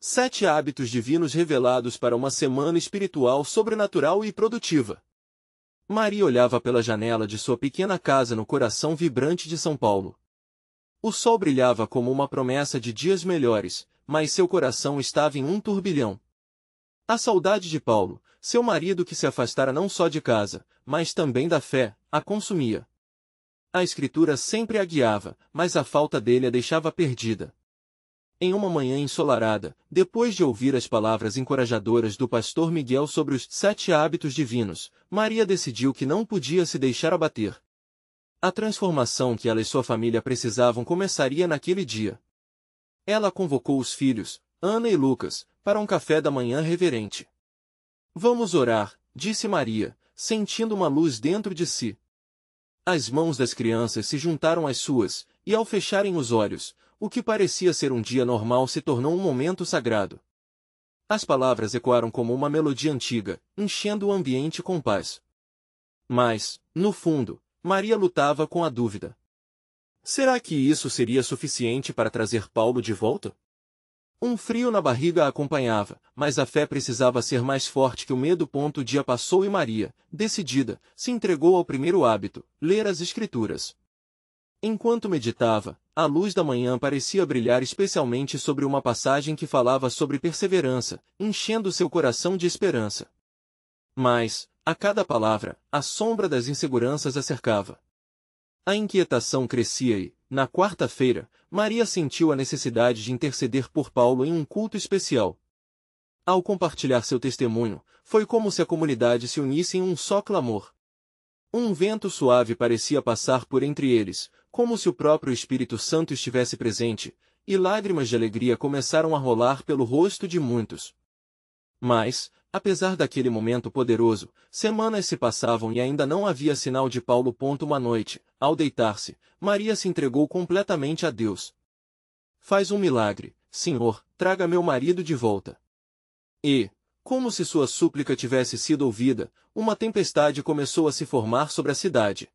7 hábitos divinos revelados para uma semana espiritual sobrenatural e produtiva. Maria olhava pela janela de sua pequena casa no coração vibrante de São Paulo. O sol brilhava como uma promessa de dias melhores, mas seu coração estava em um turbilhão. A saudade de Paulo, seu marido que se afastara não só de casa, mas também da fé, a consumia. A Escritura sempre a guiava, mas a falta dele a deixava perdida. Em uma manhã ensolarada, depois de ouvir as palavras encorajadoras do pastor Miguel sobre os 7 hábitos divinos, Maria decidiu que não podia se deixar abater. A transformação que ela e sua família precisavam começaria naquele dia. Ela convocou os filhos, Ana e Lucas, para um café da manhã reverente. Vamos orar, disse Maria, sentindo uma luz dentro de si. As mãos das crianças se juntaram às suas, e ao fecharem os olhos, o que parecia ser um dia normal se tornou um momento sagrado. As palavras ecoaram como uma melodia antiga, enchendo o ambiente com paz. Mas, no fundo, Maria lutava com a dúvida. Será que isso seria suficiente para trazer Paulo de volta? Um frio na barriga a acompanhava, mas a fé precisava ser mais forte que o medo. O dia passou e Maria, decidida, se entregou ao primeiro hábito, ler as Escrituras. Enquanto meditava, a luz da manhã parecia brilhar especialmente sobre uma passagem que falava sobre perseverança, enchendo seu coração de esperança. Mas, a cada palavra, a sombra das inseguranças a cercava. A inquietação crescia e, na quarta-feira, Maria sentiu a necessidade de interceder por Paulo em um culto especial. Ao compartilhar seu testemunho, foi como se a comunidade se unisse em um só clamor. Um vento suave parecia passar por entre eles, como se o próprio Espírito Santo estivesse presente, e lágrimas de alegria começaram a rolar pelo rosto de muitos. Mas, apesar daquele momento poderoso, semanas se passavam e ainda não havia sinal de Paulo. Uma noite, ao deitar-se, Maria se entregou completamente a Deus. Faz um milagre, Senhor, traga meu marido de volta. E, como se sua súplica tivesse sido ouvida, uma tempestade começou a se formar sobre a cidade.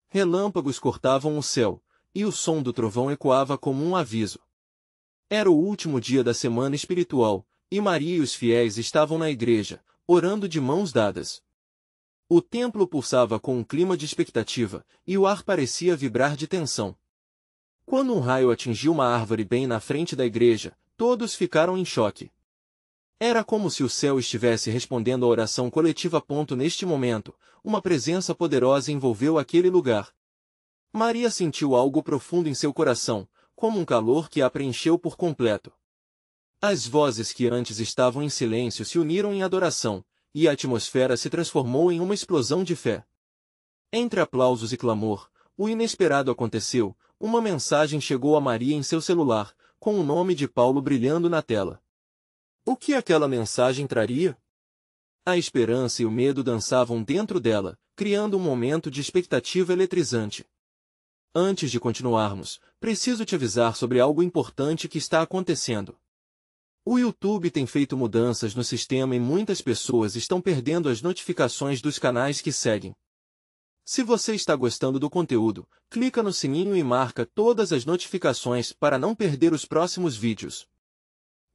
Relâmpagos cortavam o céu, e o som do trovão ecoava como um aviso. Era o último dia da semana espiritual, e Maria e os fiéis estavam na igreja, orando de mãos dadas. O templo pulsava com um clima de expectativa, e o ar parecia vibrar de tensão. Quando um raio atingiu uma árvore bem na frente da igreja, todos ficaram em choque. Era como se o céu estivesse respondendo à oração coletiva. Neste momento, uma presença poderosa envolveu aquele lugar. Maria sentiu algo profundo em seu coração, como um calor que a preencheu por completo. As vozes que antes estavam em silêncio se uniram em adoração, e a atmosfera se transformou em uma explosão de fé. Entre aplausos e clamor, o inesperado aconteceu. Uma mensagem chegou a Maria em seu celular, com o nome de Paulo brilhando na tela. O que aquela mensagem traria? A esperança e o medo dançavam dentro dela, criando um momento de expectativa eletrizante. Antes de continuarmos, preciso te avisar sobre algo importante que está acontecendo. O YouTube tem feito mudanças no sistema e muitas pessoas estão perdendo as notificações dos canais que seguem. Se você está gostando do conteúdo, clica no sininho e marca todas as notificações para não perder os próximos vídeos.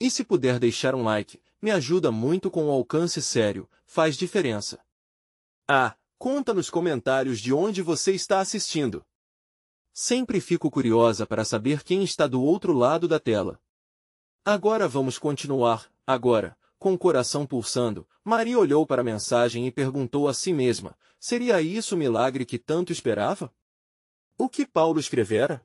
E se puder deixar um like, me ajuda muito com o alcance sério, faz diferença. Conta nos comentários de onde você está assistindo. Sempre fico curiosa para saber quem está do outro lado da tela. Agora vamos continuar. Agora, com o coração pulsando, Maria olhou para a mensagem e perguntou a si mesma, seria isso o milagre que tanto esperava? O que Paulo escrevera?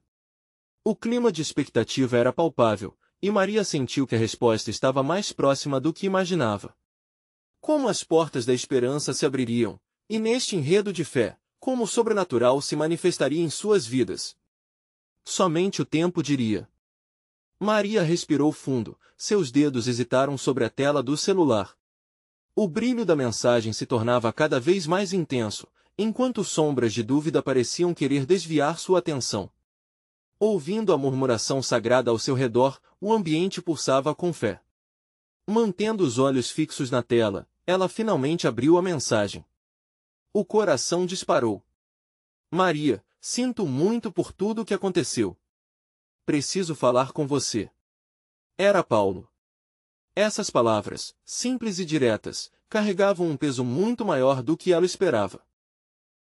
O clima de expectativa era palpável, e Maria sentiu que a resposta estava mais próxima do que imaginava. Como as portas da esperança se abririam, e neste enredo de fé, como o sobrenatural se manifestaria em suas vidas. Somente o tempo diria. Maria respirou fundo, seus dedos hesitaram sobre a tela do celular. O brilho da mensagem se tornava cada vez mais intenso, enquanto sombras de dúvida pareciam querer desviar sua atenção. Ouvindo a murmuração sagrada ao seu redor, o ambiente pulsava com fé. Mantendo os olhos fixos na tela, ela finalmente abriu a mensagem. O coração disparou. Maria, sinto muito por tudo o que aconteceu. Preciso falar com você. Era Paulo. Essas palavras, simples e diretas, carregavam um peso muito maior do que ela esperava.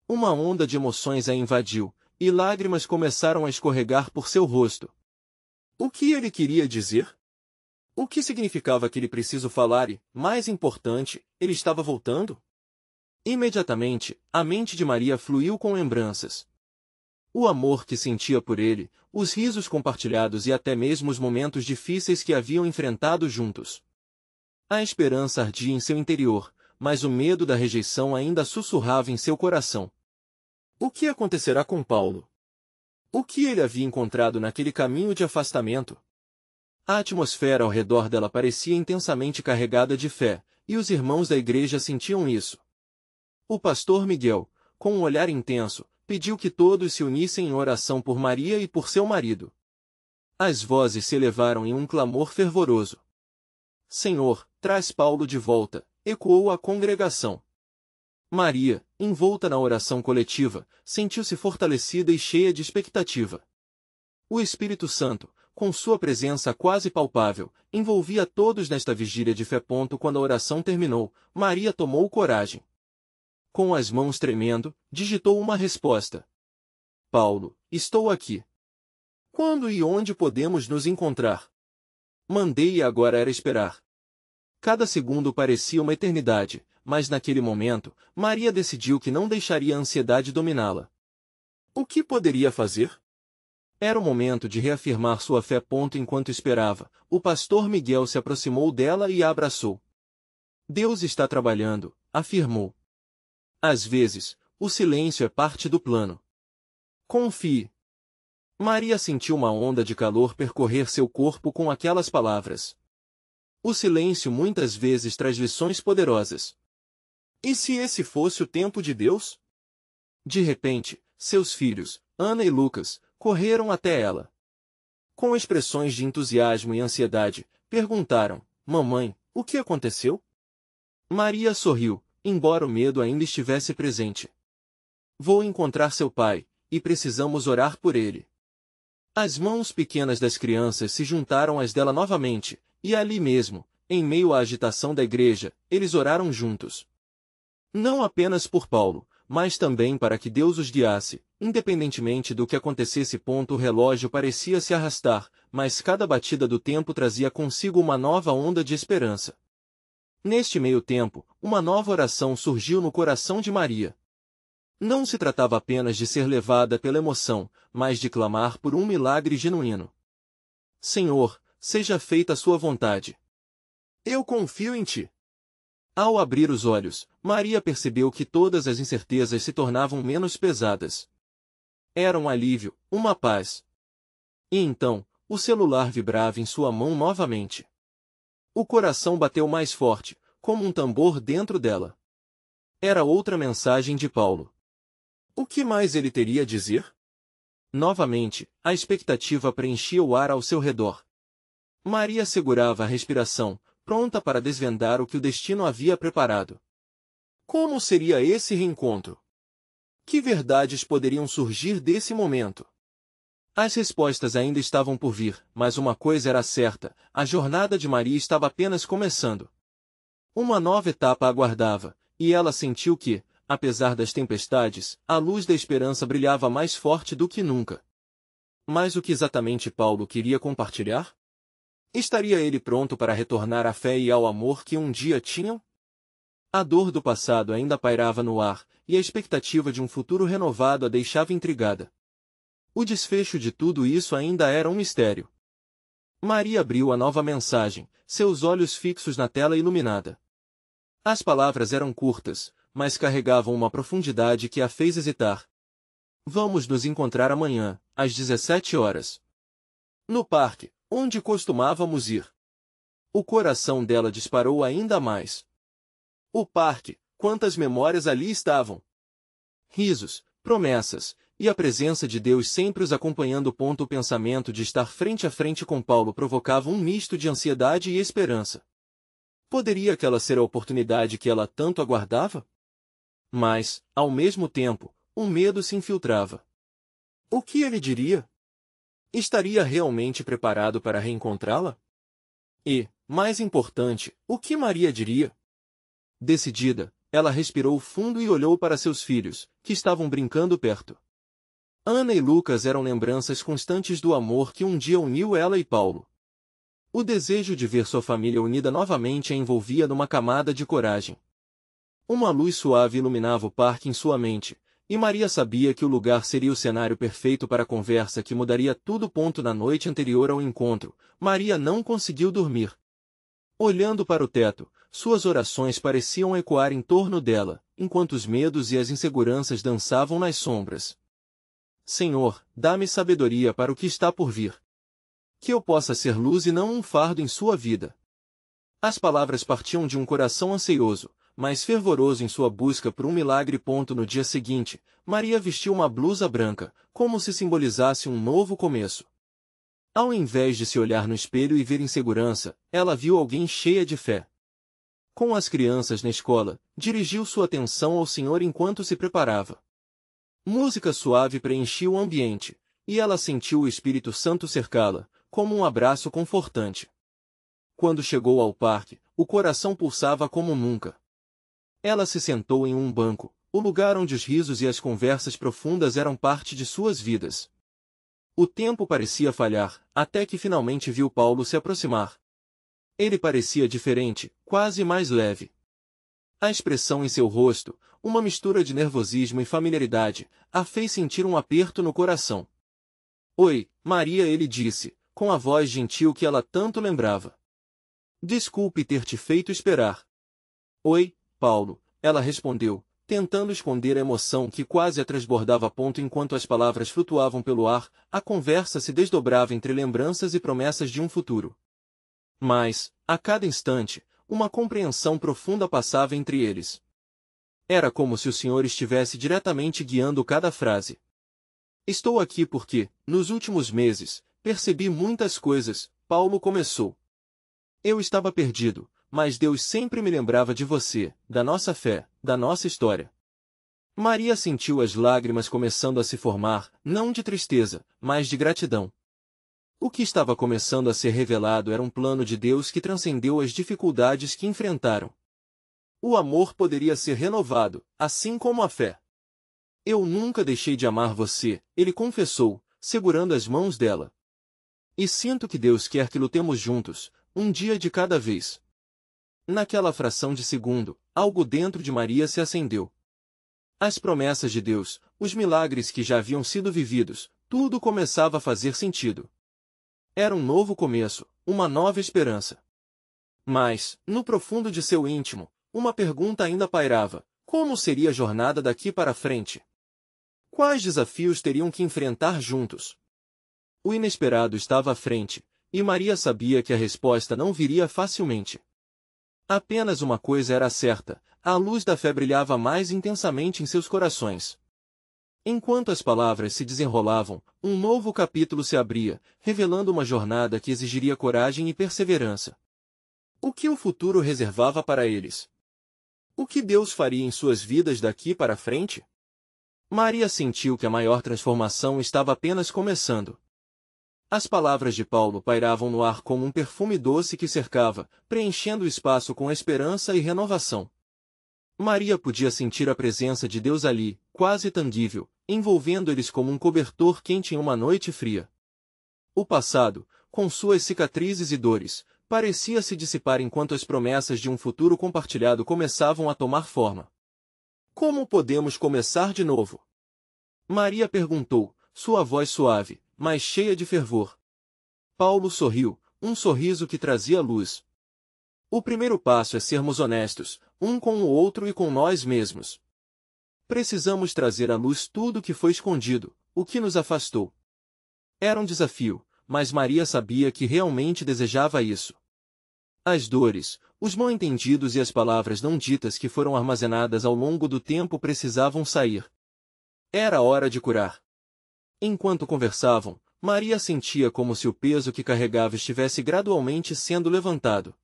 Uma onda de emoções a invadiu, e lágrimas começaram a escorregar por seu rosto. O que ele queria dizer? O que significava aquele preciso falar e, mais importante, ele estava voltando? Imediatamente, a mente de Maria fluiu com lembranças. O amor que sentia por ele, os risos compartilhados e até mesmo os momentos difíceis que haviam enfrentado juntos. A esperança ardia em seu interior, mas o medo da rejeição ainda sussurrava em seu coração. O que acontecerá com Paulo? O que ele havia encontrado naquele caminho de afastamento? A atmosfera ao redor dela parecia intensamente carregada de fé, e os irmãos da igreja sentiam isso. O pastor Miguel, com um olhar intenso, pediu que todos se unissem em oração por Maria e por seu marido. As vozes se elevaram em um clamor fervoroso. Senhor, traz Paulo de volta, ecoou a congregação. Maria, envolta na oração coletiva, sentiu-se fortalecida e cheia de expectativa. O Espírito Santo, com sua presença quase palpável, envolvia todos nesta vigília de fé. Quando a oração terminou, Maria tomou coragem. Com as mãos tremendo, digitou uma resposta. Paulo, estou aqui. Quando e onde podemos nos encontrar? Mandei e agora era esperar. Cada segundo parecia uma eternidade, mas naquele momento, Maria decidiu que não deixaria a ansiedade dominá-la. O que poderia fazer? Era o momento de reafirmar sua fé. Enquanto esperava, o pastor Miguel se aproximou dela e a abraçou. Deus está trabalhando, afirmou. Às vezes, o silêncio é parte do plano. Confie. Maria sentiu uma onda de calor percorrer seu corpo com aquelas palavras. O silêncio muitas vezes traz lições poderosas. E se esse fosse o tempo de Deus? De repente, seus filhos, Ana e Lucas, correram até ela. Com expressões de entusiasmo e ansiedade, perguntaram, Mamãe, o que aconteceu? Maria sorriu, embora o medo ainda estivesse presente. Vou encontrar seu pai, e precisamos orar por ele. As mãos pequenas das crianças se juntaram às dela novamente, e ali mesmo, em meio à agitação da igreja, eles oraram juntos. Não apenas por Paulo, mas também para que Deus os guiasse, independentemente do que acontecesse. O relógio parecia se arrastar, mas cada batida do tempo trazia consigo uma nova onda de esperança. Neste meio tempo, uma nova oração surgiu no coração de Maria. Não se tratava apenas de ser levada pela emoção, mas de clamar por um milagre genuíno. Senhor, seja feita a sua vontade. Eu confio em ti. Ao abrir os olhos, Maria percebeu que todas as incertezas se tornavam menos pesadas. Era um alívio, uma paz. E então, o celular vibrava em sua mão novamente. O coração bateu mais forte, como um tambor dentro dela. Era outra mensagem de Paulo. O que mais ele teria a dizer? Novamente, a expectativa preenchia o ar ao seu redor. Maria segurava a respiração, pronta para desvendar o que o destino havia preparado. Como seria esse reencontro? Que verdades poderiam surgir desse momento? As respostas ainda estavam por vir, mas uma coisa era certa, a jornada de Maria estava apenas começando. Uma nova etapa a aguardava, e ela sentiu que, apesar das tempestades, a luz da esperança brilhava mais forte do que nunca. Mas o que exatamente Paulo queria compartilhar? Estaria ele pronto para retornar à fé e ao amor que um dia tinham? A dor do passado ainda pairava no ar, e a expectativa de um futuro renovado a deixava intrigada. O desfecho de tudo isso ainda era um mistério. Maria abriu a nova mensagem, seus olhos fixos na tela iluminada. As palavras eram curtas, mas carregavam uma profundidade que a fez hesitar. Vamos nos encontrar amanhã, às 17 horas. No parque, onde costumávamos ir. O coração dela disparou ainda mais. O parque, quantas memórias ali estavam! Risos, promessas, e a presença de Deus sempre os acompanhando. O pensamento de estar frente a frente com Paulo provocava um misto de ansiedade e esperança. Poderia aquela ser a oportunidade que ela tanto aguardava? Mas, ao mesmo tempo, um medo se infiltrava. O que ele diria? Estaria realmente preparado para reencontrá-la? E, mais importante, o que Maria diria? Decidida, ela respirou fundo e olhou para seus filhos, que estavam brincando perto. Ana e Lucas eram lembranças constantes do amor que um dia uniu ela e Paulo. O desejo de ver sua família unida novamente a envolvia numa camada de coragem. Uma luz suave iluminava o parque em sua mente, e Maria sabia que o lugar seria o cenário perfeito para a conversa que mudaria tudo. Na noite anterior ao encontro, Maria não conseguiu dormir. Olhando para o teto, suas orações pareciam ecoar em torno dela, enquanto os medos e as inseguranças dançavam nas sombras. Senhor, dá-me sabedoria para o que está por vir. Que eu possa ser luz e não um fardo em sua vida. As palavras partiam de um coração ansioso, mas fervoroso em sua busca por um milagre. No dia seguinte, Maria vestiu uma blusa branca, como se simbolizasse um novo começo. Ao invés de se olhar no espelho e ver insegurança, ela viu alguém cheia de fé. Com as crianças na escola, dirigiu sua atenção ao Senhor enquanto se preparava. Música suave preenchia o ambiente, e ela sentiu o Espírito Santo cercá-la, como um abraço confortante. Quando chegou ao parque, o coração pulsava como nunca. Ela se sentou em um banco, o lugar onde os risos e as conversas profundas eram parte de suas vidas. O tempo parecia falhar, até que finalmente viu Paulo se aproximar. Ele parecia diferente, quase mais leve. A expressão em seu rosto, uma mistura de nervosismo e familiaridade, a fez sentir um aperto no coração. Oi, Maria, ele disse, com a voz gentil que ela tanto lembrava. Desculpe ter te feito esperar. Oi, Paulo, ela respondeu, tentando esconder a emoção que quase a transbordava. Enquanto as palavras flutuavam pelo ar, a conversa se desdobrava entre lembranças e promessas de um futuro. Mas, a cada instante, uma compreensão profunda passava entre eles. Era como se o Senhor estivesse diretamente guiando cada frase. Estou aqui porque, nos últimos meses, percebi muitas coisas, Paulo começou. Eu estava perdido, mas Deus sempre me lembrava de você, da nossa fé, da nossa história. Maria sentiu as lágrimas começando a se formar, não de tristeza, mas de gratidão. O que estava começando a ser revelado era um plano de Deus que transcendeu as dificuldades que enfrentaram. O amor poderia ser renovado, assim como a fé. Eu nunca deixei de amar você, ele confessou, segurando as mãos dela. E sinto que Deus quer que lutemos juntos, um dia de cada vez. Naquela fração de segundo, algo dentro de Maria se acendeu. As promessas de Deus, os milagres que já haviam sido vividos, tudo começava a fazer sentido. Era um novo começo, uma nova esperança. Mas, no profundo de seu íntimo, uma pergunta ainda pairava: como seria a jornada daqui para frente? Quais desafios teriam que enfrentar juntos? O inesperado estava à frente, e Maria sabia que a resposta não viria facilmente. Apenas uma coisa era certa: a luz da fé brilhava mais intensamente em seus corações. Enquanto as palavras se desenrolavam, um novo capítulo se abria, revelando uma jornada que exigiria coragem e perseverança. O que o futuro reservava para eles? O que Deus faria em suas vidas daqui para frente? Maria sentiu que a maior transformação estava apenas começando. As palavras de Paulo pairavam no ar como um perfume doce que cercava, preenchendo o espaço com esperança e renovação. Maria podia sentir a presença de Deus ali, quase tangível, envolvendo eles como um cobertor quente em uma noite fria. O passado, com suas cicatrizes e dores, parecia se dissipar enquanto as promessas de um futuro compartilhado começavam a tomar forma. Como podemos começar de novo? Maria perguntou, sua voz suave, mas cheia de fervor. Paulo sorriu, um sorriso que trazia luz. O primeiro passo é sermos honestos, um com o outro e com nós mesmos. Precisamos trazer à luz tudo o que foi escondido, o que nos afastou. Era um desafio, mas Maria sabia que realmente desejava isso. As dores, os mal-entendidos e as palavras não ditas que foram armazenadas ao longo do tempo precisavam sair. Era hora de curar. Enquanto conversavam, Maria sentia como se o peso que carregava estivesse gradualmente sendo levantado.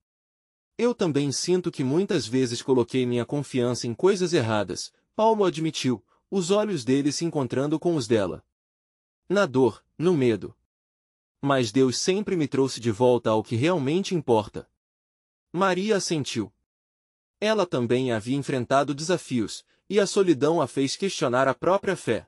Eu também sinto que muitas vezes coloquei minha confiança em coisas erradas, Paulo admitiu, os olhos dele se encontrando com os dela. Na dor, no medo. Mas Deus sempre me trouxe de volta ao que realmente importa. Maria assentiu. Ela também havia enfrentado desafios, e a solidão a fez questionar a própria fé.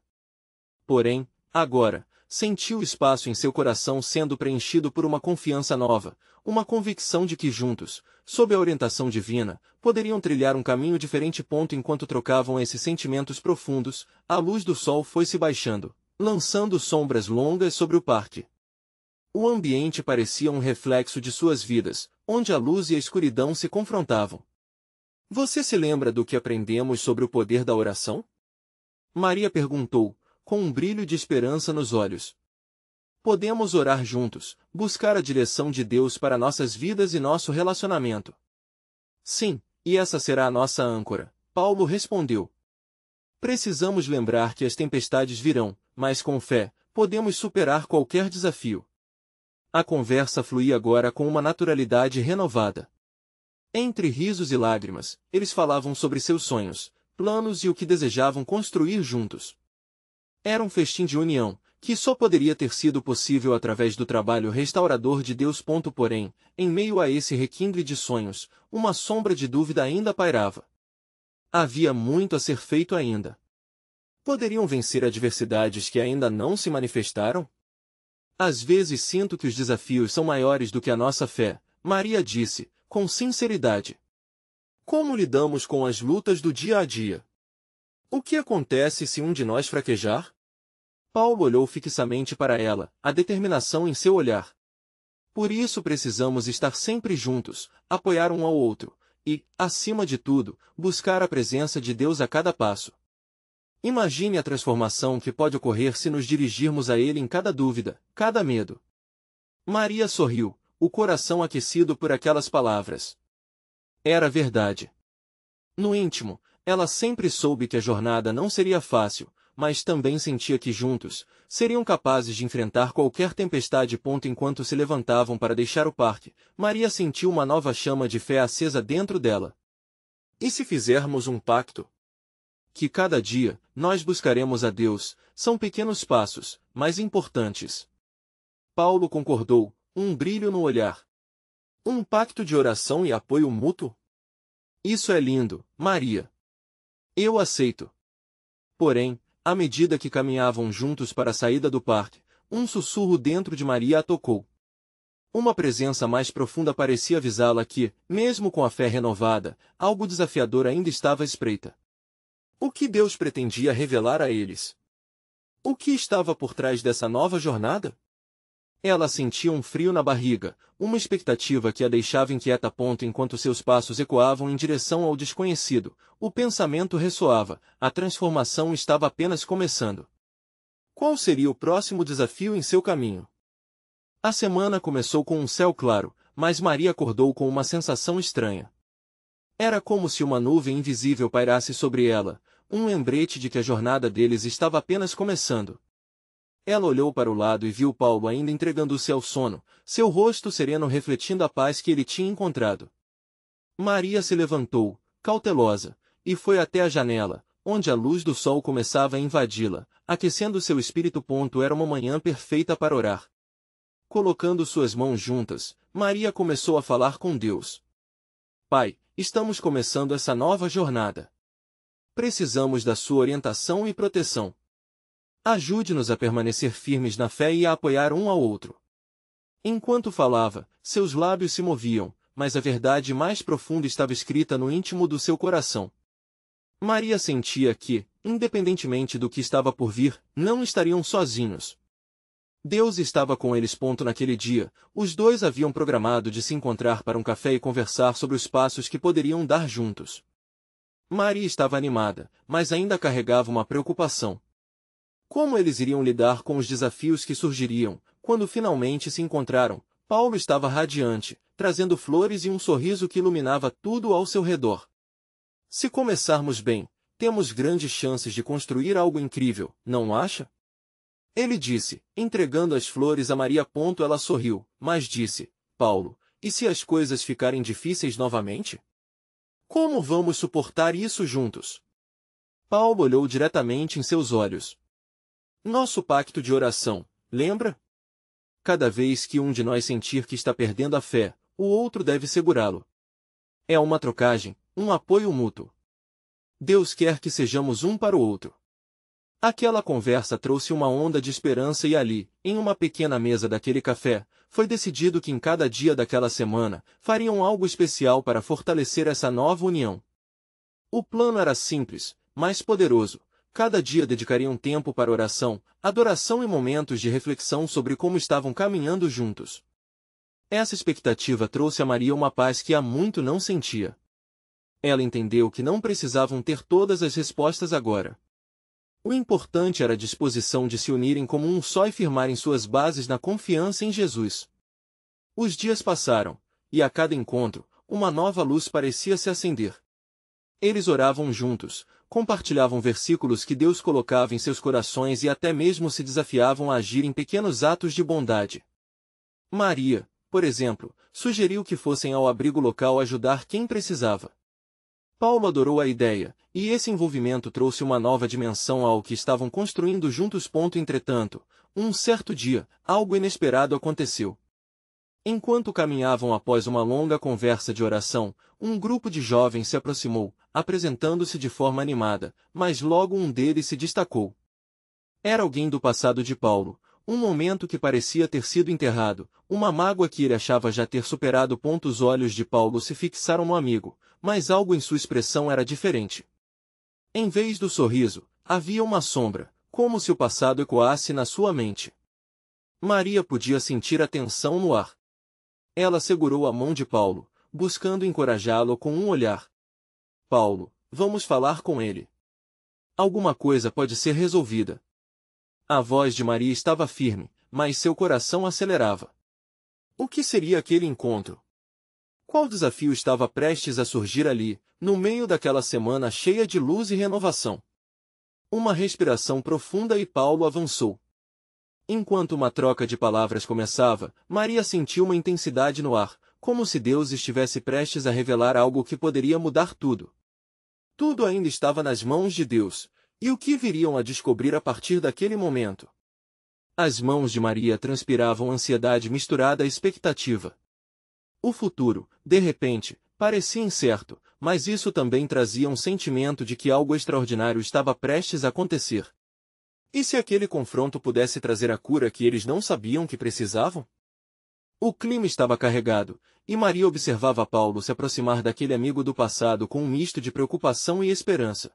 Porém, agora, sentiu o espaço em seu coração sendo preenchido por uma confiança nova, uma convicção de que juntos, sob a orientação divina, poderiam trilhar um caminho diferente. Enquanto trocavam esses sentimentos profundos, a luz do sol foi se baixando, lançando sombras longas sobre o parque. O ambiente parecia um reflexo de suas vidas, onde a luz e a escuridão se confrontavam. Você se lembra do que aprendemos sobre o poder da oração? Maria perguntou, com um brilho de esperança nos olhos. Podemos orar juntos, buscar a direção de Deus para nossas vidas e nosso relacionamento. Sim, e essa será a nossa âncora, Paulo respondeu. Precisamos lembrar que as tempestades virão, mas com fé, podemos superar qualquer desafio. A conversa fluía agora com uma naturalidade renovada. Entre risos e lágrimas, eles falavam sobre seus sonhos, planos e o que desejavam construir juntos. Era um festim de união, que só poderia ter sido possível através do trabalho restaurador de Deus. Porém, em meio a esse requinte de sonhos, uma sombra de dúvida ainda pairava. Havia muito a ser feito ainda. Poderiam vencer adversidades que ainda não se manifestaram? Às vezes sinto que os desafios são maiores do que a nossa fé, Maria disse, com sinceridade. Como lidamos com as lutas do dia a dia? O que acontece se um de nós fraquejar? Paulo olhou fixamente para ela, a determinação em seu olhar. Por isso precisamos estar sempre juntos, apoiar um ao outro, e, acima de tudo, buscar a presença de Deus a cada passo. Imagine a transformação que pode ocorrer se nos dirigirmos a Ele em cada dúvida, cada medo. Maria sorriu, o coração aquecido por aquelas palavras. Era verdade. No íntimo, ela sempre soube que a jornada não seria fácil, mas também sentia que juntos, seriam capazes de enfrentar qualquer tempestade. Enquanto se levantavam para deixar o parque, Maria sentiu uma nova chama de fé acesa dentro dela. E se fizermos um pacto? Que cada dia, nós buscaremos a Deus, são pequenos passos, mas importantes. Paulo concordou, um brilho no olhar. Um pacto de oração e apoio mútuo? Isso é lindo, Maria. Eu aceito. Porém, à medida que caminhavam juntos para a saída do parque, um sussurro dentro de Maria a tocou. Uma presença mais profunda parecia avisá-la que, mesmo com a fé renovada, algo desafiador ainda estava à espreita. O que Deus pretendia revelar a eles? O que estava por trás dessa nova jornada? Ela sentia um frio na barriga, uma expectativa que a deixava inquieta. Enquanto seus passos ecoavam em direção ao desconhecido, o pensamento ressoava, a transformação estava apenas começando. Qual seria o próximo desafio em seu caminho? A semana começou com um céu claro, mas Maria acordou com uma sensação estranha. Era como se uma nuvem invisível pairasse sobre ela, um lembrete de que a jornada deles estava apenas começando. Ela olhou para o lado e viu Paulo ainda entregando-se ao sono, seu rosto sereno refletindo a paz que ele tinha encontrado. Maria se levantou, cautelosa, e foi até a janela, onde a luz do sol começava a invadi-la, aquecendo seu espírito. Era uma manhã perfeita para orar. Colocando suas mãos juntas, Maria começou a falar com Deus. Pai, estamos começando essa nova jornada. Precisamos da sua orientação e proteção. Ajude-nos a permanecer firmes na fé e a apoiar um ao outro. Enquanto falava, seus lábios se moviam, mas a verdade mais profunda estava escrita no íntimo do seu coração. Maria sentia que, independentemente do que estava por vir, não estariam sozinhos. Deus estava com eles. Naquele dia, os dois haviam programado de se encontrar para um café e conversar sobre os passos que poderiam dar juntos. Maria estava animada, mas ainda carregava uma preocupação. Como eles iriam lidar com os desafios que surgiriam, quando finalmente se encontraram? Paulo estava radiante, trazendo flores e um sorriso que iluminava tudo ao seu redor. Se começarmos bem, temos grandes chances de construir algo incrível, não acha? Ele disse, entregando as flores a Maria. Ela sorriu, mas disse, Paulo, e se as coisas ficarem difíceis novamente? Como vamos suportar isso juntos? Paulo olhou diretamente em seus olhos. Nosso pacto de oração, lembra? Cada vez que um de nós sentir que está perdendo a fé, o outro deve segurá-lo. É uma trocagem, um apoio mútuo. Deus quer que sejamos um para o outro. Aquela conversa trouxe uma onda de esperança e ali, em uma pequena mesa daquele café, foi decidido que em cada dia daquela semana, fariam algo especial para fortalecer essa nova união. O plano era simples, mas poderoso. Cada dia dedicariam tempo para oração, adoração e momentos de reflexão sobre como estavam caminhando juntos. Essa expectativa trouxe a Maria uma paz que há muito não sentia. Ela entendeu que não precisavam ter todas as respostas agora. O importante era a disposição de se unirem como um só e firmarem suas bases na confiança em Jesus. Os dias passaram, e a cada encontro, uma nova luz parecia se acender. Eles oravam juntos, compartilhavam versículos que Deus colocava em seus corações e até mesmo se desafiavam a agir em pequenos atos de bondade. Maria, por exemplo, sugeriu que fossem ao abrigo local ajudar quem precisava. Paulo adorou a ideia, e esse envolvimento trouxe uma nova dimensão ao que estavam construindo juntos. Entretanto, um certo dia, algo inesperado aconteceu. Enquanto caminhavam após uma longa conversa de oração, um grupo de jovens se aproximou, apresentando-se de forma animada, mas logo um deles se destacou. Era alguém do passado de Paulo, um momento que parecia ter sido enterrado, uma mágoa que ele achava já ter superado. Os olhos de Paulo se fixaram no amigo, mas algo em sua expressão era diferente. Em vez do sorriso, havia uma sombra, como se o passado ecoasse na sua mente. Maria podia sentir a tensão no ar. Ela segurou a mão de Paulo, buscando encorajá-lo com um olhar. Paulo, vamos falar com ele. Alguma coisa pode ser resolvida. A voz de Maria estava firme, mas seu coração acelerava. O que seria aquele encontro? Qual desafio estava prestes a surgir ali, no meio daquela semana cheia de luz e renovação? Uma respiração profunda e Paulo avançou. Enquanto uma troca de palavras começava, Maria sentiu uma intensidade no ar, como se Deus estivesse prestes a revelar algo que poderia mudar tudo. Tudo ainda estava nas mãos de Deus, e o que viriam a descobrir a partir daquele momento? As mãos de Maria transpiravam ansiedade misturada à expectativa. O futuro, de repente, parecia incerto, mas isso também trazia um sentimento de que algo extraordinário estava prestes a acontecer. E se aquele confronto pudesse trazer a cura que eles não sabiam que precisavam? O clima estava carregado, e Maria observava Paulo se aproximar daquele amigo do passado com um misto de preocupação e esperança.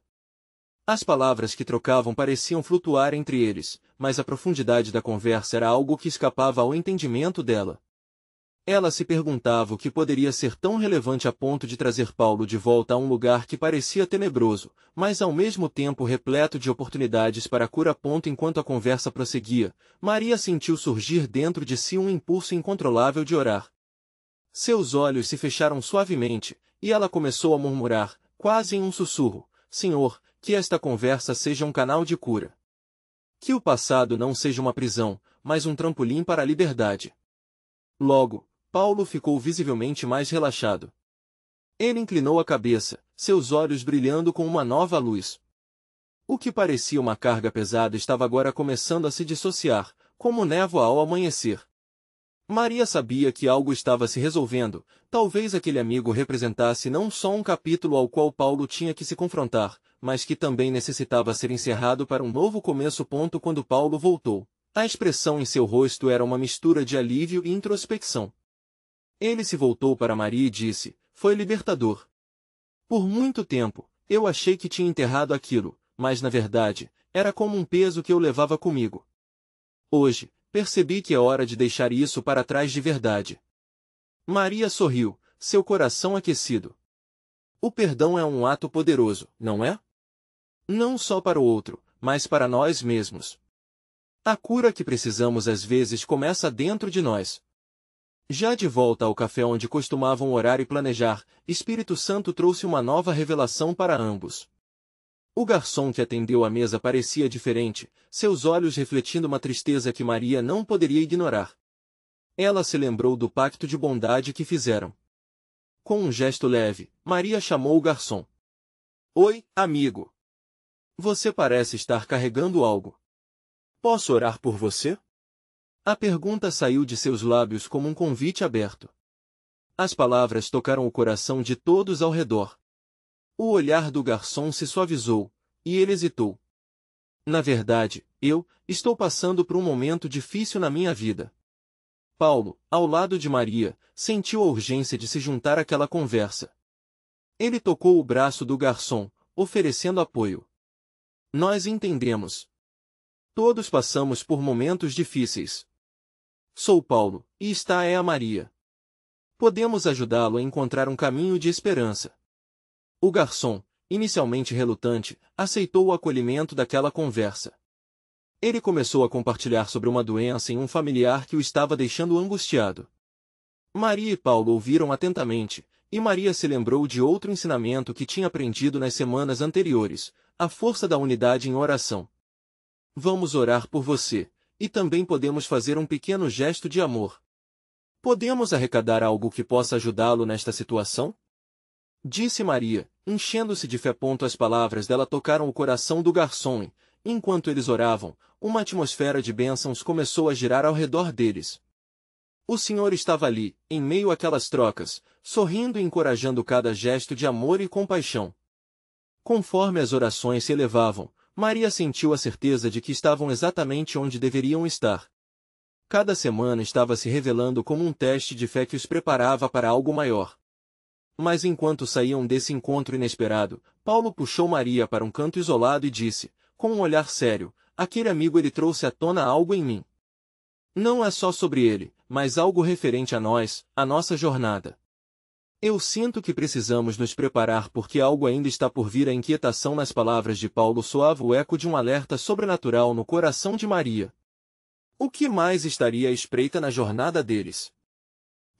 As palavras que trocavam pareciam flutuar entre eles, mas a profundidade da conversa era algo que escapava ao entendimento dela. Ela se perguntava o que poderia ser tão relevante a ponto de trazer Paulo de volta a um lugar que parecia tenebroso, mas ao mesmo tempo repleto de oportunidades para a cura. Enquanto a conversa prosseguia, Maria sentiu surgir dentro de si um impulso incontrolável de orar. Seus olhos se fecharam suavemente, e ela começou a murmurar, quase em um sussurro: Senhor, que esta conversa seja um canal de cura. Que o passado não seja uma prisão, mas um trampolim para a liberdade. Logo, Paulo ficou visivelmente mais relaxado. Ele inclinou a cabeça, seus olhos brilhando com uma nova luz. O que parecia uma carga pesada estava agora começando a se dissociar, como névoa ao amanhecer. Maria sabia que algo estava se resolvendo, talvez aquele amigo representasse não só um capítulo ao qual Paulo tinha que se confrontar, mas que também necessitava ser encerrado para um novo começo. Quando Paulo voltou, a expressão em seu rosto era uma mistura de alívio e introspecção. Ele se voltou para Maria e disse: Foi libertador. Por muito tempo, eu achei que tinha enterrado aquilo, mas na verdade, era como um peso que eu levava comigo. Hoje, percebi que é hora de deixar isso para trás de verdade. Maria sorriu, seu coração aquecido. O perdão é um ato poderoso, não é? Não só para o outro, mas para nós mesmos. A cura que precisamos às vezes começa dentro de nós. Já de volta ao café onde costumavam orar e planejar, Espírito Santo trouxe uma nova revelação para ambos. O garçom que atendeu a mesa parecia diferente, seus olhos refletindo uma tristeza que Maria não poderia ignorar. Ela se lembrou do pacto de bondade que fizeram. Com um gesto leve, Maria chamou o garçom. Oi, amigo. Você parece estar carregando algo. Posso orar por você? A pergunta saiu de seus lábios como um convite aberto. As palavras tocaram o coração de todos ao redor. O olhar do garçom se suavizou, e ele hesitou. Na verdade, eu estou passando por um momento difícil na minha vida. Paulo, ao lado de Maria, sentiu a urgência de se juntar àquela conversa. Ele tocou o braço do garçom, oferecendo apoio. Nós entendemos. Todos passamos por momentos difíceis. Sou Paulo, e esta é a Maria. Podemos ajudá-lo a encontrar um caminho de esperança. O garçom, inicialmente relutante, aceitou o acolhimento daquela conversa. Ele começou a compartilhar sobre uma doença em um familiar que o estava deixando angustiado. Maria e Paulo ouviram atentamente, e Maria se lembrou de outro ensinamento que tinha aprendido nas semanas anteriores, a força da unidade em oração. Vamos orar por você, e também podemos fazer um pequeno gesto de amor. Podemos arrecadar algo que possa ajudá-lo nesta situação? Disse Maria, enchendo-se de fé. As palavras dela tocaram o coração do garçom e, enquanto eles oravam, uma atmosfera de bênçãos começou a girar ao redor deles. O Senhor estava ali, em meio àquelas trocas, sorrindo e encorajando cada gesto de amor e compaixão. Conforme as orações se elevavam, Maria sentiu a certeza de que estavam exatamente onde deveriam estar. Cada semana estava se revelando como um teste de fé que os preparava para algo maior. Mas enquanto saíam desse encontro inesperado, Paulo puxou Maria para um canto isolado e disse, com um olhar sério, aquele amigo ele trouxe à tona algo em mim. Não é só sobre ele, mas algo referente a nós, a nossa jornada. Eu sinto que precisamos nos preparar porque algo ainda está por vir. A inquietação nas palavras de Paulo soava o eco de um alerta sobrenatural no coração de Maria. O que mais estaria à espreita na jornada deles?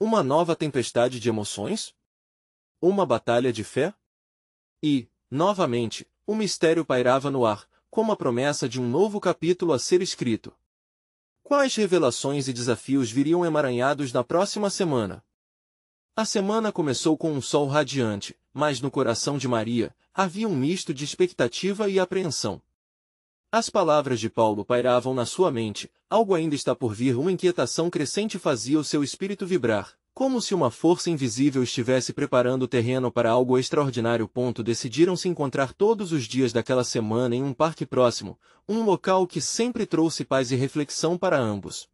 Uma nova tempestade de emoções? Uma batalha de fé? E, novamente, o mistério pairava no ar, como a promessa de um novo capítulo a ser escrito. Quais revelações e desafios viriam emaranhados na próxima semana? A semana começou com um sol radiante, mas no coração de Maria, havia um misto de expectativa e apreensão. As palavras de Paulo pairavam na sua mente, algo ainda está por vir. Uma inquietação crescente fazia o seu espírito vibrar, como se uma força invisível estivesse preparando o terreno para algo extraordinário. Decidiram se encontrar todos os dias daquela semana em um parque próximo, um local que sempre trouxe paz e reflexão para ambos.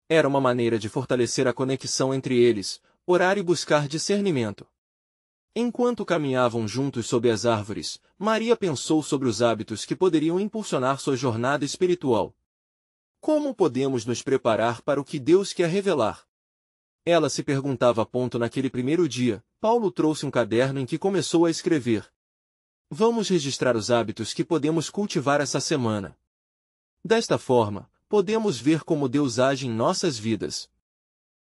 Era uma maneira de fortalecer a conexão entre eles, orar e buscar discernimento. Enquanto caminhavam juntos sob as árvores, Maria pensou sobre os hábitos que poderiam impulsionar sua jornada espiritual. Como podemos nos preparar para o que Deus quer revelar? Ela se perguntava. Naquele primeiro dia, Paulo trouxe um caderno em que começou a escrever. Vamos registrar os hábitos que podemos cultivar essa semana. Desta forma, podemos ver como Deus age em nossas vidas.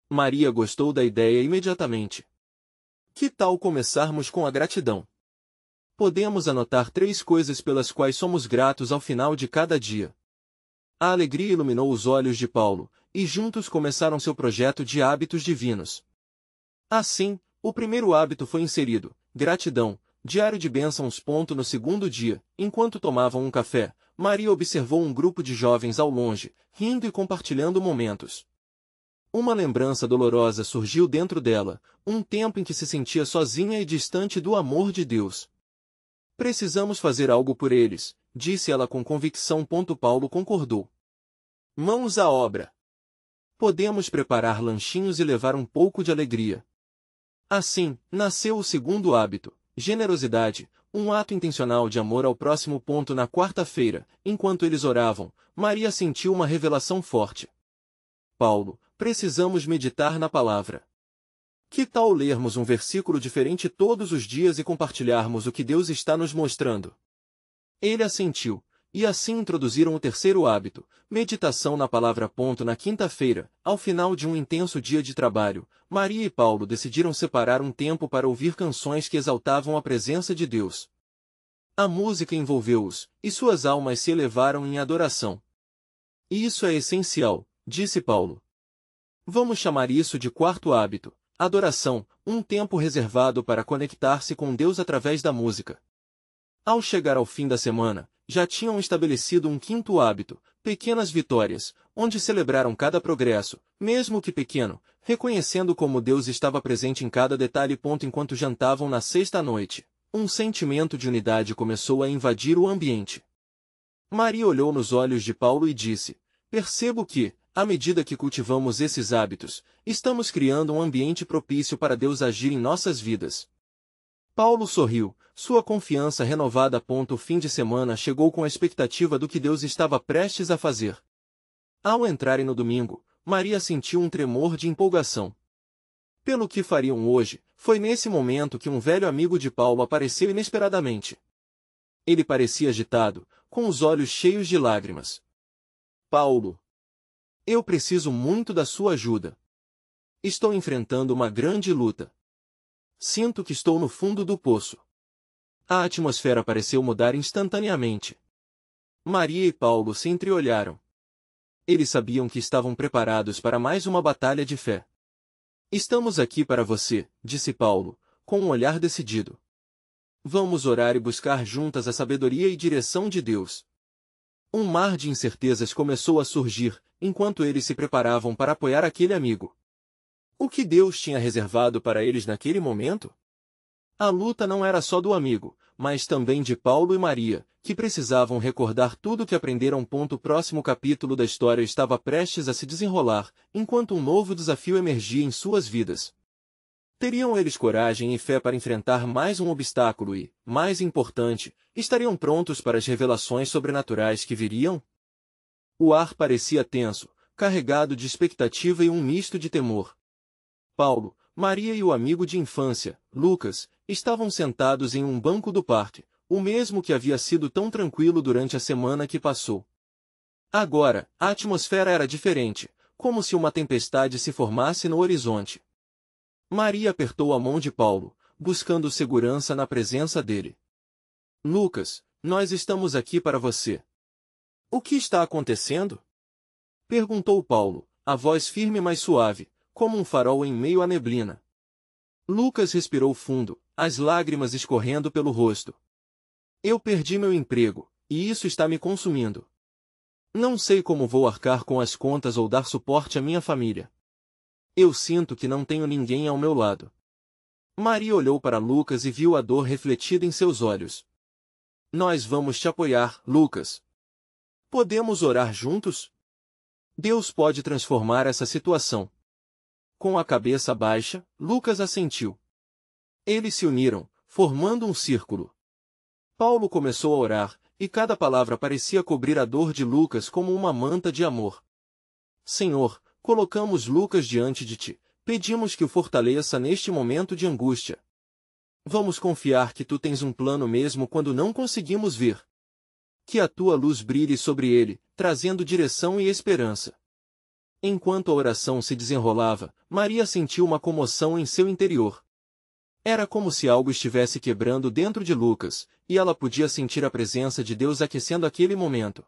Maria gostou da ideia imediatamente. Que tal começarmos com a gratidão? Podemos anotar 3 coisas pelas quais somos gratos ao final de cada dia. A alegria iluminou os olhos de Paulo, e juntos começaram seu projeto de hábitos divinos. Assim, o primeiro hábito foi inserido, gratidão, diário de bênçãos. No segundo dia, enquanto tomavam um café, Maria observou um grupo de jovens ao longe, rindo e compartilhando momentos. Uma lembrança dolorosa surgiu dentro dela, um tempo em que se sentia sozinha e distante do amor de Deus. Precisamos fazer algo por eles, disse ela com convicção. Paulo concordou. Mãos à obra. Podemos preparar lanchinhos e levar um pouco de alegria. Assim, nasceu o segundo hábito, generosidade, um ato intencional de amor ao próximo. Na quarta-feira, enquanto eles oravam, Maria sentiu uma revelação forte. Paulo, precisamos meditar na palavra. Que tal lermos um versículo diferente todos os dias e compartilharmos o que Deus está nos mostrando? Ele assentiu, e assim introduziram o terceiro hábito, meditação na palavra. Na quinta-feira, ao final de um intenso dia de trabalho, Maria e Paulo decidiram separar um tempo para ouvir canções que exaltavam a presença de Deus. A música envolveu-os, e suas almas se elevaram em adoração. Isso é essencial, disse Paulo. Vamos chamar isso de quarto hábito, adoração, um tempo reservado para conectar-se com Deus através da música. Ao chegar ao fim da semana, já tinham estabelecido um quinto hábito, Pequenas vitórias, onde celebraram cada progresso, mesmo que pequeno, reconhecendo como Deus estava presente em cada detalhe. Enquanto jantavam na sexta noite, um sentimento de unidade começou a invadir o ambiente. Maria olhou nos olhos de Paulo e disse: percebo que, à medida que cultivamos esses hábitos, estamos criando um ambiente propício para Deus agir em nossas vidas. Paulo sorriu, sua confiança renovada. O fim de semana chegou com a expectativa do que Deus estava prestes a fazer. Ao entrarem no domingo, Maria sentiu um tremor de empolgação. Pelo que fariam hoje, foi nesse momento que um velho amigo de Paulo apareceu inesperadamente. Ele parecia agitado, com os olhos cheios de lágrimas. Paulo, eu preciso muito da sua ajuda. Estou enfrentando uma grande luta. Sinto que estou no fundo do poço. A atmosfera pareceu mudar instantaneamente. Maria e Paulo se entreolharam. Eles sabiam que estavam preparados para mais uma batalha de fé. Estamos aqui para você, disse Paulo, com um olhar decidido. Vamos orar e buscar juntas a sabedoria e direção de Deus. Um mar de incertezas começou a surgir, enquanto eles se preparavam para apoiar aquele amigo. O que Deus tinha reservado para eles naquele momento? A luta não era só do amigo, mas também de Paulo e Maria, que precisavam recordar tudo o que aprenderam. O próximo capítulo da história estava prestes a se desenrolar, enquanto um novo desafio emergia em suas vidas. Teriam eles coragem e fé para enfrentar mais um obstáculo e, mais importante, estariam prontos para as revelações sobrenaturais que viriam? O ar parecia tenso, carregado de expectativa e um misto de temor. Paulo, Maria e o amigo de infância, Lucas, estavam sentados em um banco do parque, o mesmo que havia sido tão tranquilo durante a semana que passou. Agora, a atmosfera era diferente, como se uma tempestade se formasse no horizonte. Maria apertou a mão de Paulo, buscando segurança na presença dele. Lucas, nós estamos aqui para você. O que está acontecendo? Perguntou Paulo, a voz firme mas suave, como um farol em meio à neblina. Lucas respirou fundo, as lágrimas escorrendo pelo rosto. Eu perdi meu emprego, e isso está me consumindo. Não sei como vou arcar com as contas ou dar suporte à minha família. Eu sinto que não tenho ninguém ao meu lado. Maria olhou para Lucas e viu a dor refletida em seus olhos. Nós vamos te apoiar, Lucas. Podemos orar juntos? Deus pode transformar essa situação. Com a cabeça baixa, Lucas assentiu. Eles se uniram, formando um círculo. Paulo começou a orar, e cada palavra parecia cobrir a dor de Lucas como uma manta de amor. Senhor, colocamos Lucas diante de ti, pedimos que o fortaleça neste momento de angústia. Vamos confiar que tu tens um plano mesmo quando não conseguimos ver. Que a tua luz brilhe sobre ele, trazendo direção e esperança. Enquanto a oração se desenrolava, Maria sentiu uma comoção em seu interior. Era como se algo estivesse quebrando dentro de Lucas, e ela podia sentir a presença de Deus aquecendo aquele momento.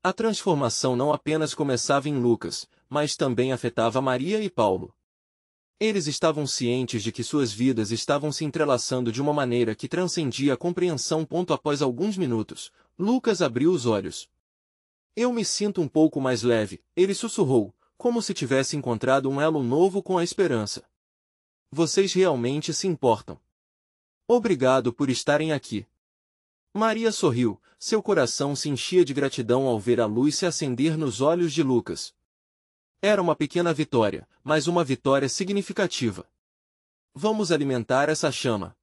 A transformação não apenas começava em Lucas, mas também afetava Maria e Paulo. Eles estavam cientes de que suas vidas estavam se entrelaçando de uma maneira que transcendia a compreensão. Após alguns minutos, Lucas abriu os olhos. Eu me sinto um pouco mais leve, ele sussurrou, como se tivesse encontrado um elo novo com a esperança. Vocês realmente se importam. Obrigado por estarem aqui. Maria sorriu, seu coração se enchia de gratidão ao ver a luz se acender nos olhos de Lucas. Era uma pequena vitória, mas uma vitória significativa. Vamos alimentar essa chama.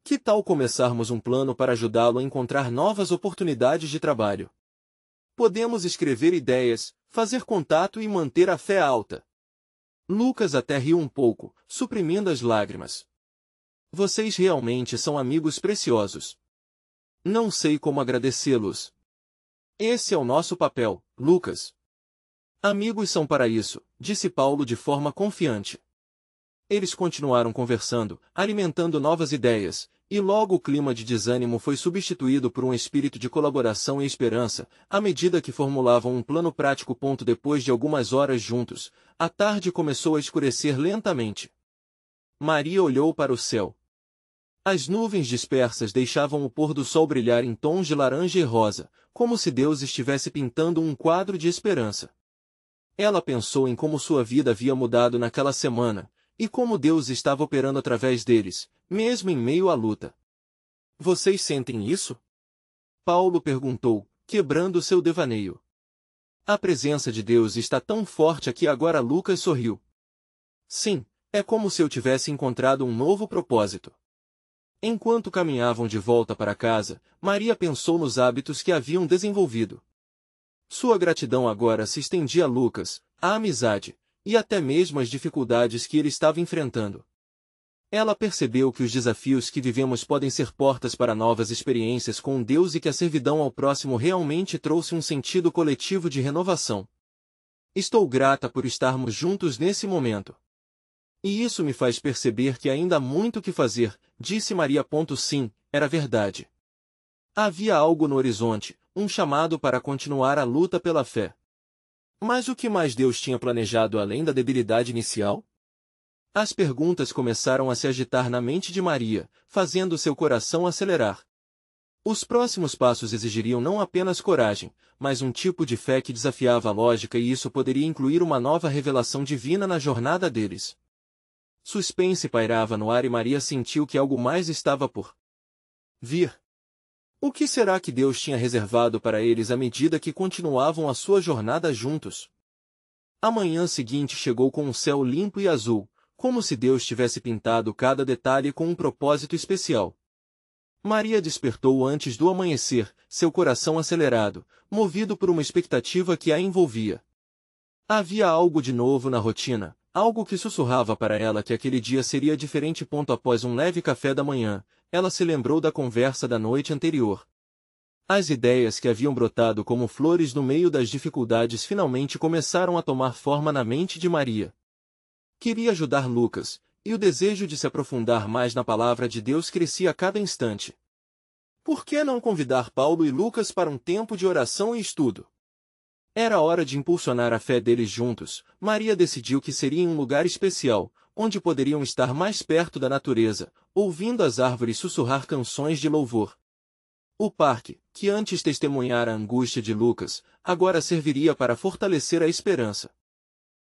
Que tal começarmos um plano para ajudá-lo a encontrar novas oportunidades de trabalho? Podemos escrever ideias, fazer contato e manter a fé alta. Lucas até riu um pouco, suprimindo as lágrimas. Vocês realmente são amigos preciosos. Não sei como agradecê-los. Esse é o nosso papel, Lucas. Amigos são para isso, disse Paulo de forma confiante. Eles continuaram conversando, alimentando novas ideias, e logo o clima de desânimo foi substituído por um espírito de colaboração e esperança, à medida que formulavam um plano prático. Depois de algumas horas juntos, a tarde começou a escurecer lentamente. Maria olhou para o céu. As nuvens dispersas deixavam o pôr do sol brilhar em tons de laranja e rosa, como se Deus estivesse pintando um quadro de esperança. Ela pensou em como sua vida havia mudado naquela semana, e como Deus estava operando através deles, mesmo em meio à luta. Vocês sentem isso? Paulo perguntou, quebrando seu devaneio. A presença de Deus está tão forte aqui agora. Lucas sorriu. Sim, é como se eu tivesse encontrado um novo propósito. Enquanto caminhavam de volta para casa, Maria pensou nos hábitos que haviam desenvolvido. Sua gratidão agora se estendia a Lucas, a amizade, e até mesmo as dificuldades que ele estava enfrentando. Ela percebeu que os desafios que vivemos podem ser portas para novas experiências com Deus e que a servidão ao próximo realmente trouxe um sentido coletivo de renovação. Estou grata por estarmos juntos nesse momento. E isso me faz perceber que ainda há muito que fazer, disse Maria. Sim, era verdade. Havia algo no horizonte, um chamado para continuar a luta pela fé. Mas o que mais Deus tinha planejado além da debilidade inicial? As perguntas começaram a se agitar na mente de Maria, fazendo seu coração acelerar. Os próximos passos exigiriam não apenas coragem, mas um tipo de fé que desafiava a lógica, e isso poderia incluir uma nova revelação divina na jornada deles. Suspense pairava no ar e Maria sentiu que algo mais estava por vir. O que será que Deus tinha reservado para eles à medida que continuavam a sua jornada juntos? A manhã seguinte chegou com um céu limpo e azul, como se Deus tivesse pintado cada detalhe com um propósito especial. Maria despertou antes do amanhecer, seu coração acelerado, movido por uma expectativa que a envolvia. Havia algo de novo na rotina, algo que sussurrava para ela que aquele dia seria diferente. Após um leve café da manhã, ela se lembrou da conversa da noite anterior. As ideias que haviam brotado como flores no meio das dificuldades finalmente começaram a tomar forma na mente de Maria. Queria ajudar Lucas, e o desejo de se aprofundar mais na palavra de Deus crescia a cada instante. Por que não convidar Paulo e Lucas para um tempo de oração e estudo? Era hora de impulsionar a fé deles juntos. Maria decidiu que seria em um lugar especial, onde poderiam estar mais perto da natureza, ouvindo as árvores sussurrar canções de louvor. O parque, que antes testemunhara a angústia de Lucas, agora serviria para fortalecer a esperança.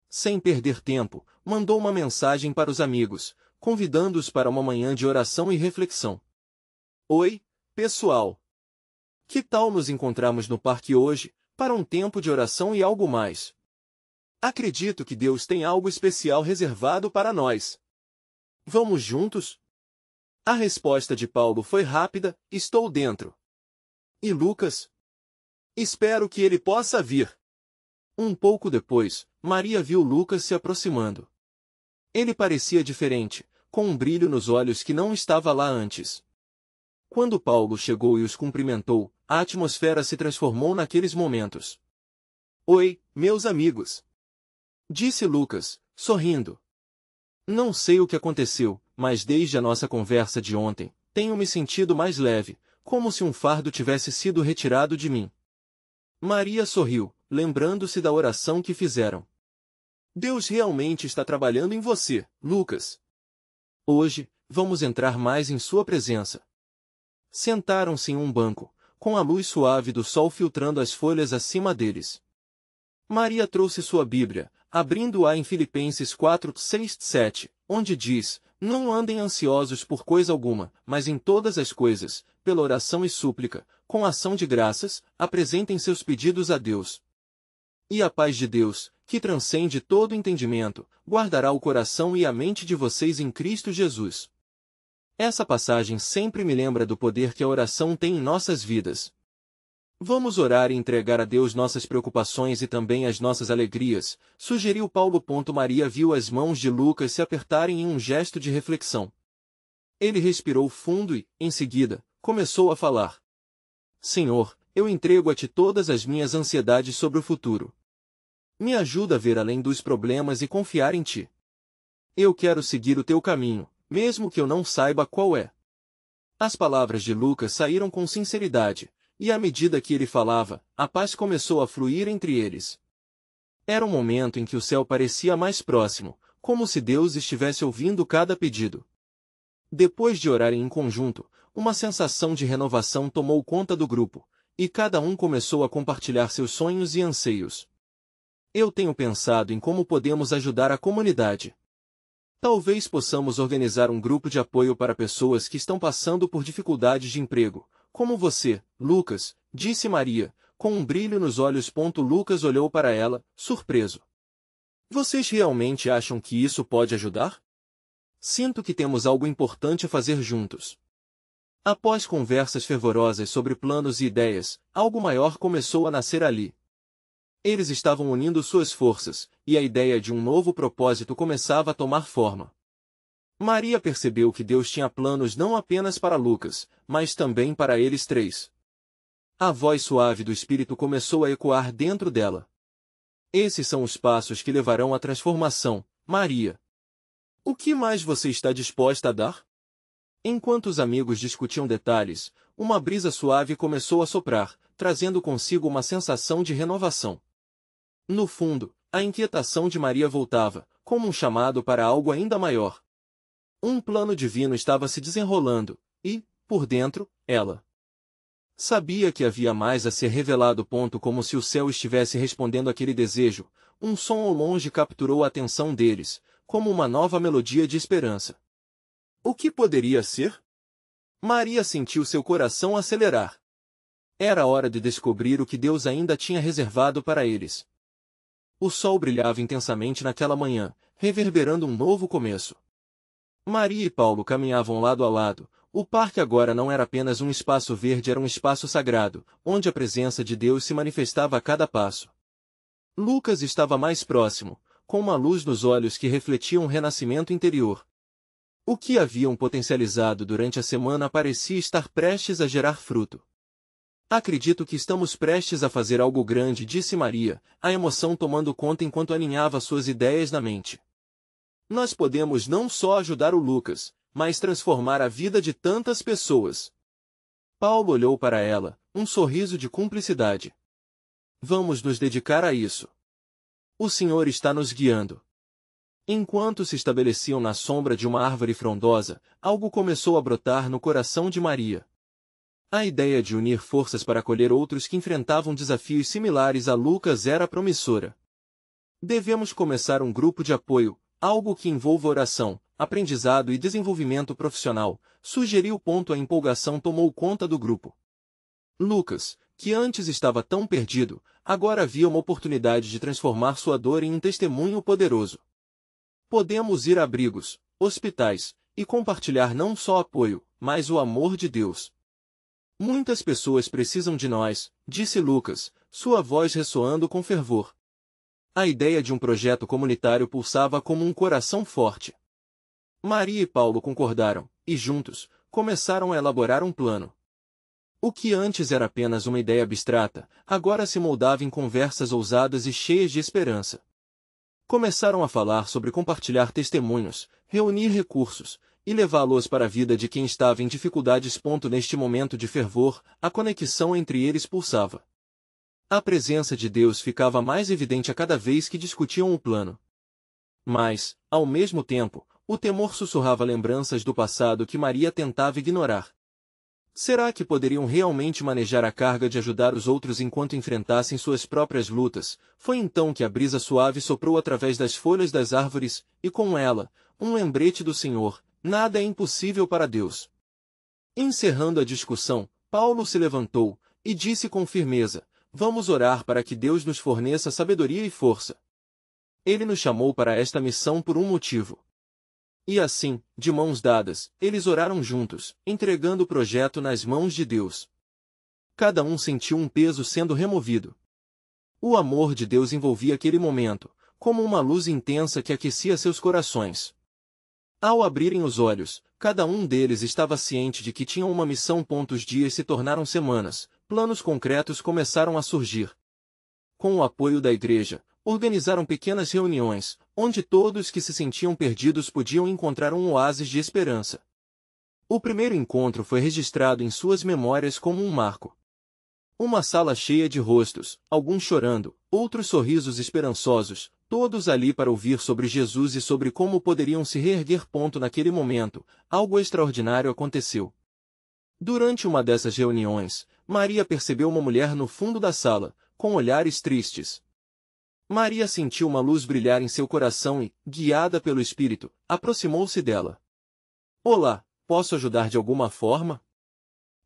Sem perder tempo, mandou uma mensagem para os amigos, convidando-os para uma manhã de oração e reflexão. Oi, pessoal! Que tal nos encontrarmos no parque hoje, para um tempo de oração e algo mais? Acredito que Deus tem algo especial reservado para nós. Vamos juntos? A resposta de Paulo foi rápida: estou dentro. E Lucas? Espero que ele possa vir. Um pouco depois, Maria viu Lucas se aproximando. Ele parecia diferente, com um brilho nos olhos que não estava lá antes. Quando Paulo chegou e os cumprimentou, a atmosfera se transformou naqueles momentos. Oi, meus amigos! Disse Lucas, sorrindo. Não sei o que aconteceu, mas desde a nossa conversa de ontem, tenho me sentido mais leve, como se um fardo tivesse sido retirado de mim. Maria sorriu, lembrando-se da oração que fizeram. Deus realmente está trabalhando em você, Lucas. Hoje, vamos entrar mais em sua presença. Sentaram-se em um banco, com a luz suave do sol filtrando as folhas acima deles. Maria trouxe sua Bíblia, abrindo-a em Filipenses 4, 6, 7, onde diz: não andem ansiosos por coisa alguma, mas em todas as coisas, pela oração e súplica, com ação de graças, apresentem seus pedidos a Deus. E a paz de Deus, que transcende todo entendimento, guardará o coração e a mente de vocês em Cristo Jesus. Essa passagem sempre me lembra do poder que a oração tem em nossas vidas. Vamos orar e entregar a Deus nossas preocupações e também as nossas alegrias, sugeriu Paulo. Maria viu as mãos de Lucas se apertarem em um gesto de reflexão. Ele respirou fundo e, em seguida, começou a falar. Senhor, eu entrego a Ti todas as minhas ansiedades sobre o futuro. Me ajuda a ver além dos problemas e confiar em Ti. Eu quero seguir o Teu caminho, mesmo que eu não saiba qual é. As palavras de Lucas saíram com sinceridade, e à medida que ele falava, a paz começou a fluir entre eles. Era um momento em que o céu parecia mais próximo, como se Deus estivesse ouvindo cada pedido. Depois de orarem em conjunto, uma sensação de renovação tomou conta do grupo, e cada um começou a compartilhar seus sonhos e anseios. Eu tenho pensado em como podemos ajudar a comunidade. Talvez possamos organizar um grupo de apoio para pessoas que estão passando por dificuldades de emprego, como você, Lucas, disse Maria, com um brilho nos olhos. Lucas olhou para ela, surpreso. Vocês realmente acham que isso pode ajudar? Sinto que temos algo importante a fazer juntos. Após conversas fervorosas sobre planos e ideias, algo maior começou a nascer ali. Eles estavam unindo suas forças, e a ideia de um novo propósito começava a tomar forma. Maria percebeu que Deus tinha planos não apenas para Lucas, mas também para eles três. A voz suave do Espírito começou a ecoar dentro dela. Esses são os passos que levarão à transformação, Maria. O que mais você está disposta a dar? Enquanto os amigos discutiam detalhes, uma brisa suave começou a soprar, trazendo consigo uma sensação de renovação. No fundo, a inquietação de Maria voltava, como um chamado para algo ainda maior. Um plano divino estava se desenrolando, e, por dentro, ela sabia que havia mais a ser revelado. Como se o céu estivesse respondendo àquele desejo, um som ao longe capturou a atenção deles, como uma nova melodia de esperança. O que poderia ser? Maria sentiu seu coração acelerar. Era hora de descobrir o que Deus ainda tinha reservado para eles. O sol brilhava intensamente naquela manhã, reverberando um novo começo. Maria e Paulo caminhavam lado a lado. O parque agora não era apenas um espaço verde, era um espaço sagrado, onde a presença de Deus se manifestava a cada passo. Lucas estava mais próximo, com uma luz nos olhos que refletia um renascimento interior. O que haviam potencializado durante a semana parecia estar prestes a gerar fruto. Acredito que estamos prestes a fazer algo grande, disse Maria, a emoção tomando conta enquanto alinhava suas ideias na mente. Nós podemos não só ajudar o Lucas, mas transformar a vida de tantas pessoas. Paulo olhou para ela, um sorriso de cumplicidade. Vamos nos dedicar a isso. O Senhor está nos guiando. Enquanto se estabeleciam na sombra de uma árvore frondosa, algo começou a brotar no coração de Maria. A ideia de unir forças para acolher outros que enfrentavam desafios similares a Lucas era promissora. Devemos começar um grupo de apoio, algo que envolva oração, aprendizado e desenvolvimento profissional, sugeriu. A empolgação tomou conta do grupo. Lucas, que antes estava tão perdido, agora havia uma oportunidade de transformar sua dor em um testemunho poderoso. Podemos ir a abrigos, hospitais, e compartilhar não só apoio, mas o amor de Deus. Muitas pessoas precisam de nós, disse Lucas, sua voz ressoando com fervor. A ideia de um projeto comunitário pulsava como um coração forte. Maria e Paulo concordaram, e juntos, começaram a elaborar um plano. O que antes era apenas uma ideia abstrata, agora se moldava em conversas ousadas e cheias de esperança. Começaram a falar sobre compartilhar testemunhos, reunir recursos, e levá-los para a vida de quem estava em dificuldades. Neste momento de fervor, a conexão entre eles pulsava. A presença de Deus ficava mais evidente a cada vez que discutiam o plano. Mas, ao mesmo tempo, o temor sussurrava lembranças do passado que Maria tentava ignorar. Será que poderiam realmente manejar a carga de ajudar os outros enquanto enfrentassem suas próprias lutas? Foi então que a brisa suave soprou através das folhas das árvores, e com ela, um lembrete do Senhor: nada é impossível para Deus. Encerrando a discussão, Paulo se levantou, e disse com firmeza: vamos orar para que Deus nos forneça sabedoria e força. Ele nos chamou para esta missão por um motivo. E assim, de mãos dadas, eles oraram juntos, entregando o projeto nas mãos de Deus. Cada um sentiu um peso sendo removido. O amor de Deus envolvia aquele momento, como uma luz intensa que aquecia seus corações. Ao abrirem os olhos, cada um deles estava ciente de que tinham uma missão. Os dias se tornaram semanas, planos concretos começaram a surgir. Com o apoio da igreja, organizaram pequenas reuniões, onde todos que se sentiam perdidos podiam encontrar um oásis de esperança. O primeiro encontro foi registrado em suas memórias como um marco. Uma sala cheia de rostos, alguns chorando, outros sorrisos esperançosos. todos ali para ouvir sobre Jesus e sobre como poderiam se reerguer. Naquele momento, algo extraordinário aconteceu. Durante uma dessas reuniões, Maria percebeu uma mulher no fundo da sala, com olhares tristes. Maria sentiu uma luz brilhar em seu coração e, guiada pelo Espírito, aproximou-se dela. Olá, posso ajudar de alguma forma?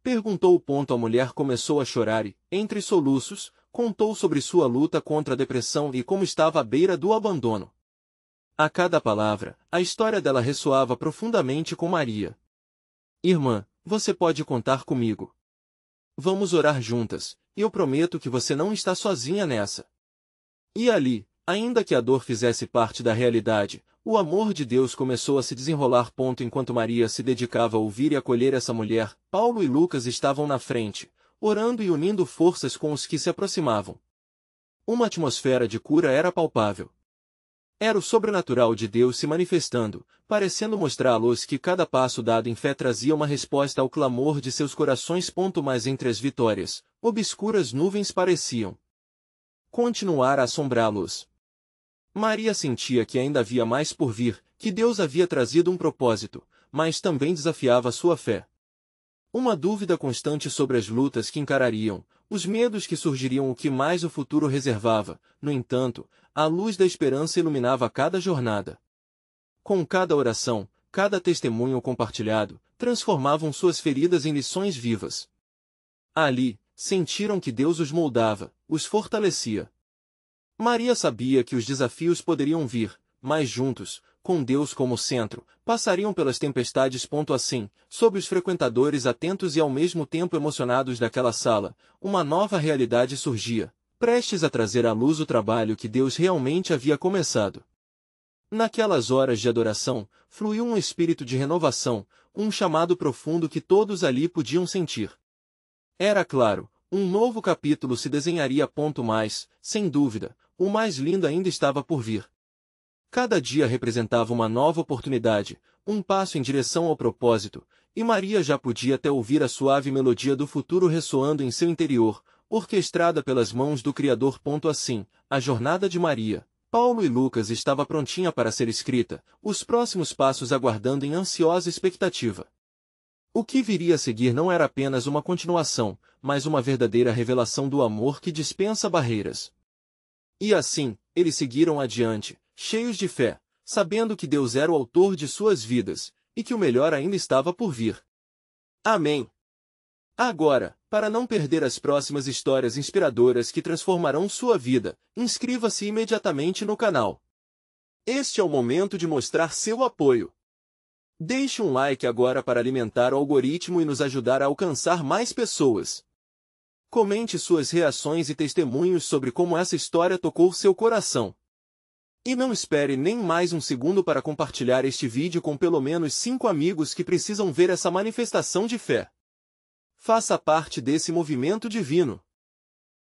Perguntou. A mulher começou a chorar e, entre soluços, contou sobre sua luta contra a depressão e como estava à beira do abandono. A cada palavra, a história dela ressoava profundamente com Maria. Irmã, você pode contar comigo. Vamos orar juntas, e eu prometo que você não está sozinha nessa. E ali, ainda que a dor fizesse parte da realidade, o amor de Deus começou a se desenrolar. Enquanto Maria se dedicava a ouvir e acolher essa mulher, Paulo e Lucas estavam na frente, orando e unindo forças com os que se aproximavam. Uma atmosfera de cura era palpável. Era o sobrenatural de Deus se manifestando, parecendo mostrar-lhes que cada passo dado em fé trazia uma resposta ao clamor de seus corações. Mas entre as vitórias, obscuras nuvens pareciam continuar a assombrá-los. Maria sentia que ainda havia mais por vir, que Deus havia trazido um propósito, mas também desafiava sua fé. Uma dúvida constante sobre as lutas que encarariam, os medos que surgiriam, o que mais o futuro reservava. No entanto, a luz da esperança iluminava cada jornada. Com cada oração, cada testemunho compartilhado, transformavam suas feridas em lições vivas. Ali, sentiram que Deus os moldava, os fortalecia. Maria sabia que os desafios poderiam vir, mas juntos, com Deus como centro, passariam pelas tempestades. Assim, sob os frequentadores atentos e ao mesmo tempo emocionados daquela sala, uma nova realidade surgia, prestes a trazer à luz o trabalho que Deus realmente havia começado. Naquelas horas de adoração, fluiu um espírito de renovação, um chamado profundo que todos ali podiam sentir. Era claro, um novo capítulo se desenharia. Mas, sem dúvida, o mais lindo ainda estava por vir. Cada dia representava uma nova oportunidade, um passo em direção ao propósito, e Maria já podia até ouvir a suave melodia do futuro ressoando em seu interior, orquestrada pelas mãos do Criador. Assim, a jornada de Maria, Paulo e Lucas estava prontinha para ser escrita, os próximos passos aguardando em ansiosa expectativa. O que viria a seguir não era apenas uma continuação, mas uma verdadeira revelação do amor que dispensa barreiras. E assim, eles seguiram adiante, cheios de fé, sabendo que Deus era o autor de suas vidas, e que o melhor ainda estava por vir. Amém. Agora, para não perder as próximas histórias inspiradoras que transformarão sua vida, inscreva-se imediatamente no canal. Este é o momento de mostrar seu apoio. Deixe um like agora para alimentar o algoritmo e nos ajudar a alcançar mais pessoas. Comente suas reações e testemunhos sobre como essa história tocou seu coração. E não espere nem mais um segundo para compartilhar este vídeo com pelo menos 5 amigos que precisam ver essa manifestação de fé. Faça parte desse movimento divino.